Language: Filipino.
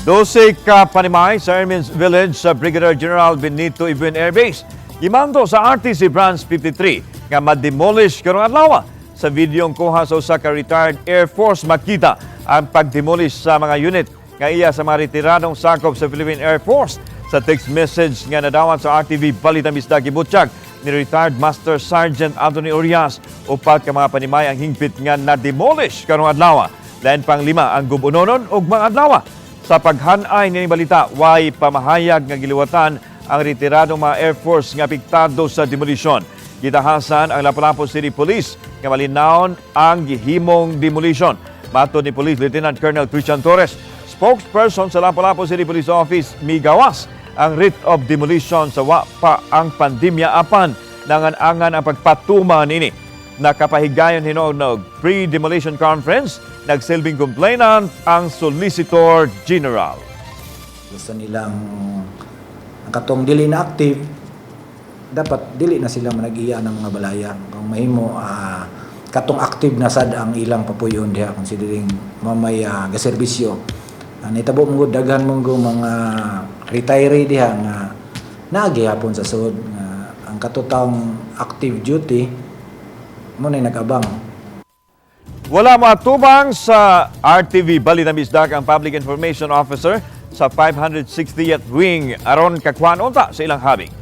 12 ka panimay sa Ermines Village sa Brigadier General Benito Ibuen Air Base. Gimanto sa RTC Branch 53 nga ma-demolish karong adlaw. Sa videong kuha sa usa ka retired Air Force makita ang pag-demolish sa mga unit nga iya sa mga retiradong sakop sa Philippine Air Force. Sa text message nga nadawat sa RTV Balita Misda Gibutyag ni retired Master Sergeant Anthony Urias, upat ka mga panimay ang hingpit nga na-demolish karong adlaw. Lain pang 5 ang gubunonon ug mga adlaw. Sa paghanay ni balita, way pamahayag nga giliwatan ang retiradong mga Air Force nga apektado sa demolition. Gitahasan ang Lapu-Lapu City Police nga malinawon ang gihimong demolition. Matod ni Police Lieutenant Colonel Christian Torres, spokesperson sa Lapu-Lapu City Police Office, migawas ang writ of demolition sa wa pa ang pandemya apan nangan-angan ang pagpatuma nini. Nakapahigayon hinog pre-demolition conference, nagsilbing complainant ang Solicitor General. Gusto nilang ang katong dili na active, dapat dili na sila manag-iya ng mga balaya. Kung mahimo, katong active na sad ang ilang papuyon diha, considering mamay gaserbisyo. Nitabo mo daghan mong mga retiree diha nga nagihapon sa sud. Ang katutang active duty, mo na nag-abang. Wala matubang sa RTV Balita Misda ang Public Information Officer sa 560th Wing aron kakwan unta sa ilang habing.